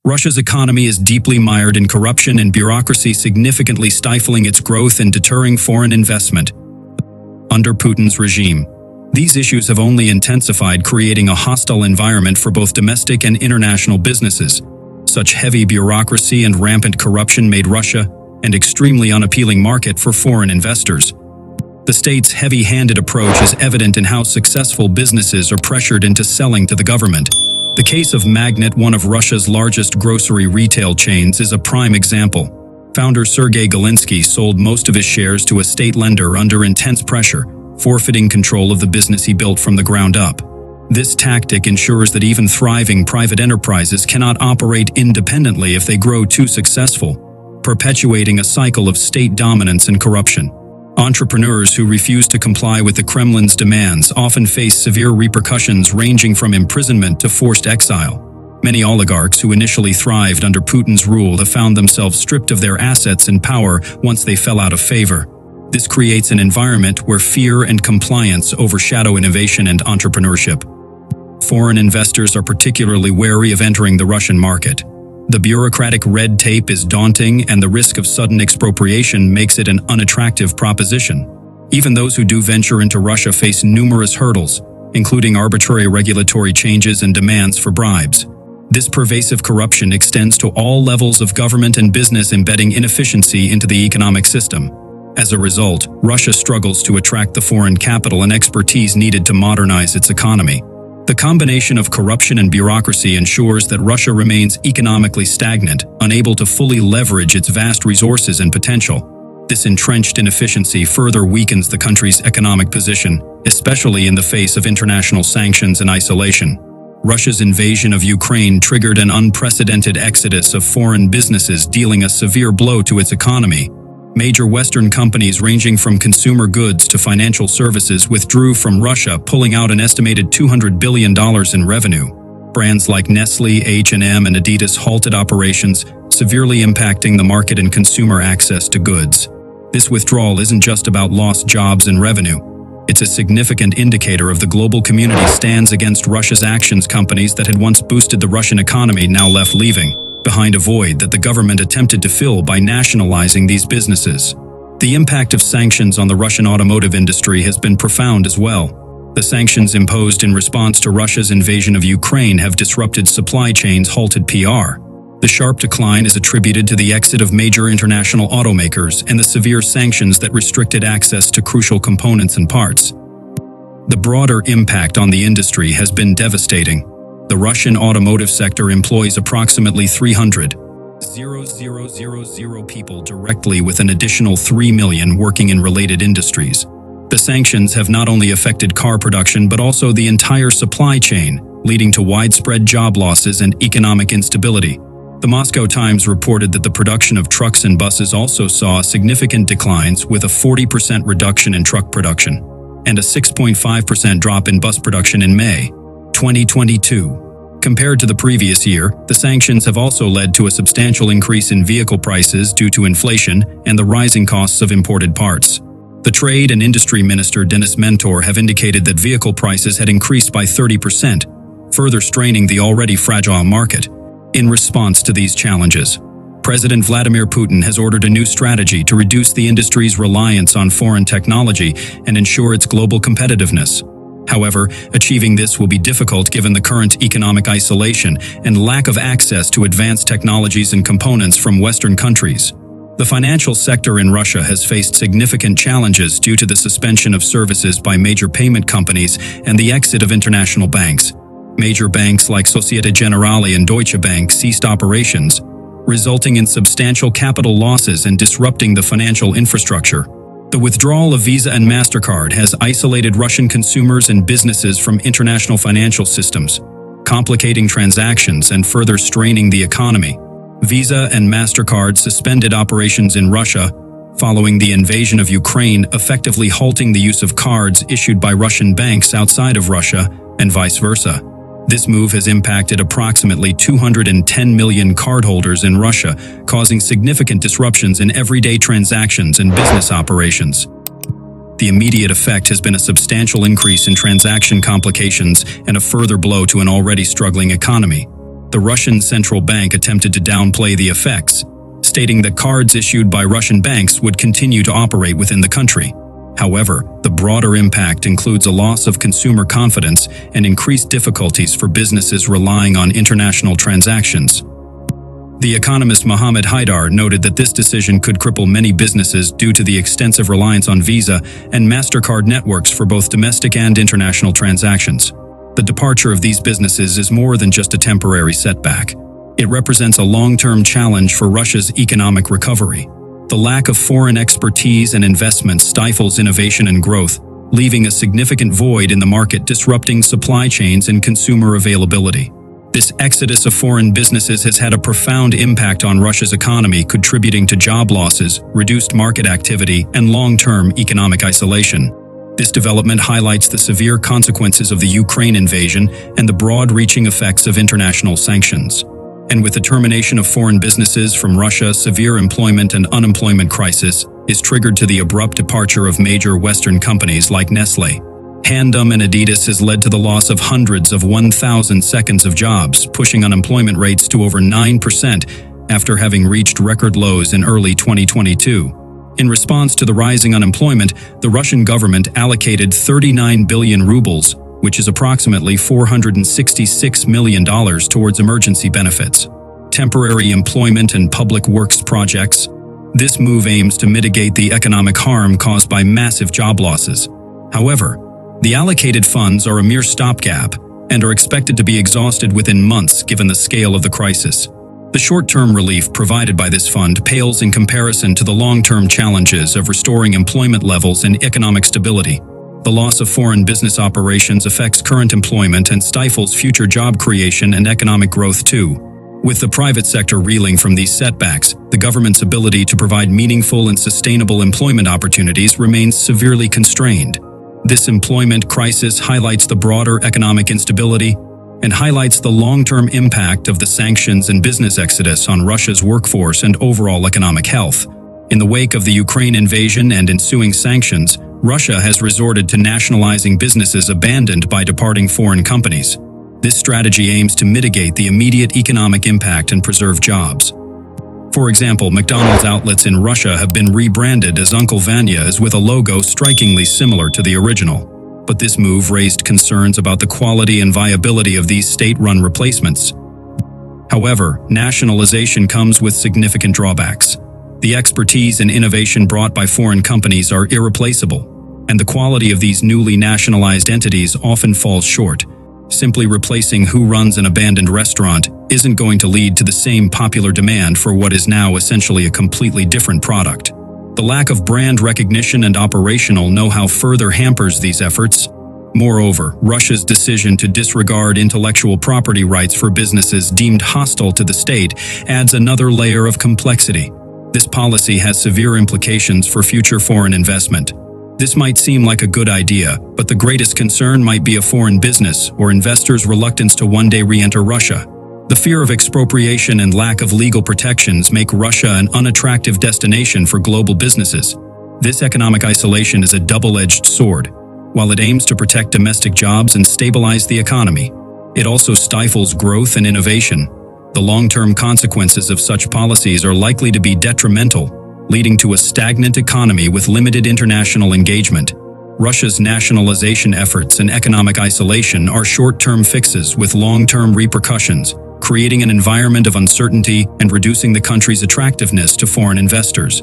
Russia's economy is deeply mired in corruption and bureaucracy, significantly stifling its growth and deterring foreign investment. Under Putin's regime, these issues have only intensified, creating a hostile environment for both domestic and international businesses. Such heavy bureaucracy and rampant corruption made Russia an extremely unappealing market for foreign investors. The state's heavy-handed approach is evident in how successful businesses are pressured into selling to the government. The case of Magnit, one of Russia's largest grocery retail chains, is a prime example. Founder Sergey Galinsky sold most of his shares to a state lender under intense pressure, forfeiting control of the business he built from the ground up. This tactic ensures that even thriving private enterprises cannot operate independently if they grow too successful, perpetuating a cycle of state dominance and corruption. Entrepreneurs who refuse to comply with the Kremlin's demands often face severe repercussions ranging from imprisonment to forced exile. Many oligarchs who initially thrived under Putin's rule have found themselves stripped of their assets and power once they fell out of favor. This creates an environment where fear and compliance overshadow innovation and entrepreneurship. Foreign investors are particularly wary of entering the Russian market. The bureaucratic red tape is daunting, and the risk of sudden expropriation makes it an unattractive proposition. Even those who do venture into Russia face numerous hurdles, including arbitrary regulatory changes and demands for bribes. This pervasive corruption extends to all levels of government and business, embedding inefficiency into the economic system. As a result, Russia struggles to attract the foreign capital and expertise needed to modernize its economy. The combination of corruption and bureaucracy ensures that Russia remains economically stagnant, unable to fully leverage its vast resources and potential. This entrenched inefficiency further weakens the country's economic position, especially in the face of international sanctions and isolation. Russia's invasion of Ukraine triggered an unprecedented exodus of foreign businesses, dealing a severe blow to its economy. Major Western companies ranging from consumer goods to financial services withdrew from Russia, pulling out an estimated $200 billion in revenue. Brands like Nestle, H&M, and Adidas halted operations, severely impacting the market and consumer access to goods. This withdrawal isn't just about lost jobs and revenue. It's a significant indicator of the global community stands against Russia's actions. Companies that had once boosted the Russian economy now left, leaving behind a void that the government attempted to fill by nationalizing these businesses. The impact of sanctions on the Russian automotive industry has been profound as well. The sanctions imposed in response to Russia's invasion of Ukraine have disrupted supply chains, halted PR. The sharp decline is attributed to the exit of major international automakers and the severe sanctions that restricted access to crucial components and parts. The broader impact on the industry has been devastating. The Russian automotive sector employs approximately 300,000 people directly, with an additional 3 million working in related industries. The sanctions have not only affected car production but also the entire supply chain, leading to widespread job losses and economic instability. The Moscow Times reported that the production of trucks and buses also saw significant declines, with a 40% reduction in truck production and a 6.5% drop in bus production in May 2022. Compared to the previous year, the sanctions have also led to a substantial increase in vehicle prices due to inflation and the rising costs of imported parts. The Trade and Industry Minister Denis Mentor have indicated that vehicle prices had increased by 30%, further straining the already fragile market. In response to these challenges, President Vladimir Putin has ordered a new strategy to reduce the industry's reliance on foreign technology and ensure its global competitiveness. However, achieving this will be difficult given the current economic isolation and lack of access to advanced technologies and components from Western countries. The financial sector in Russia has faced significant challenges due to the suspension of services by major payment companies and the exit of international banks. Major banks like Societe Generale and Deutsche Bank ceased operations, resulting in substantial capital losses and disrupting the financial infrastructure. The withdrawal of Visa and MasterCard has isolated Russian consumers and businesses from international financial systems, complicating transactions and further straining the economy. Visa and MasterCard suspended operations in Russia following the invasion of Ukraine, effectively halting the use of cards issued by Russian banks outside of Russia and vice versa. This move has impacted approximately 210 million cardholders in Russia, causing significant disruptions in everyday transactions and business operations. The immediate effect has been a substantial increase in transaction complications and a further blow to an already struggling economy. The Russian central bank attempted to downplay the effects, stating that cards issued by Russian banks would continue to operate within the country. However, the broader impact includes a loss of consumer confidence and increased difficulties for businesses relying on international transactions. The economist Mohammed Haidar noted that this decision could cripple many businesses due to the extensive reliance on Visa and MasterCard networks for both domestic and international transactions. The departure of these businesses is more than just a temporary setback. It represents a long-term challenge for Russia's economic recovery. The lack of foreign expertise and investment stifles innovation and growth, leaving a significant void in the market, disrupting supply chains and consumer availability. This exodus of foreign businesses has had a profound impact on Russia's economy, contributing to job losses, reduced market activity, and long-term economic isolation. This development highlights the severe consequences of the Ukraine invasion and the broad-reaching effects of international sanctions. And with the termination of foreign businesses from Russia, severe employment and unemployment crisis is triggered to the abrupt departure of major Western companies like Nestlé. H&M and Adidas has led to the loss of hundreds of 1,000 seconds of jobs, pushing unemployment rates to over 9% after having reached record lows in early 2022. In response to the rising unemployment, the Russian government allocated 39 billion rubles, which is approximately $466 million, towards emergency benefits, temporary employment and public works projects. This move aims to mitigate the economic harm caused by massive job losses. However, the allocated funds are a mere stopgap and are expected to be exhausted within months given the scale of the crisis. The short-term relief provided by this fund pales in comparison to the long-term challenges of restoring employment levels and economic stability. The loss of foreign business operations affects current employment and stifles future job creation and economic growth too. With the private sector reeling from these setbacks, the government's ability to provide meaningful and sustainable employment opportunities remains severely constrained. This employment crisis highlights the broader economic instability and highlights the long-term impact of the sanctions and business exodus on Russia's workforce and overall economic health. In the wake of the Ukraine invasion and ensuing sanctions, Russia has resorted to nationalizing businesses abandoned by departing foreign companies. This strategy aims to mitigate the immediate economic impact and preserve jobs. For example, McDonald's outlets in Russia have been rebranded as Uncle Vanya's with a logo strikingly similar to the original. But this move raised concerns about the quality and viability of these state-run replacements. However, nationalization comes with significant drawbacks. The expertise and innovation brought by foreign companies are irreplaceable, and the quality of these newly nationalized entities often falls short. Simply replacing who runs an abandoned restaurant isn't going to lead to the same popular demand for what is now essentially a completely different product. The lack of brand recognition and operational know-how further hampers these efforts. Moreover, Russia's decision to disregard intellectual property rights for businesses deemed hostile to the state adds another layer of complexity. This policy has severe implications for future foreign investment. This might seem like a good idea, but the greatest concern might be a foreign business or investors' reluctance to one day re-enter Russia. The fear of expropriation and lack of legal protections make Russia an unattractive destination for global businesses. This economic isolation is a double-edged sword. While it aims to protect domestic jobs and stabilize the economy, it also stifles growth and innovation. The long-term consequences of such policies are likely to be detrimental, leading to a stagnant economy with limited international engagement. Russia's nationalization efforts and economic isolation are short-term fixes with long-term repercussions, creating an environment of uncertainty and reducing the country's attractiveness to foreign investors.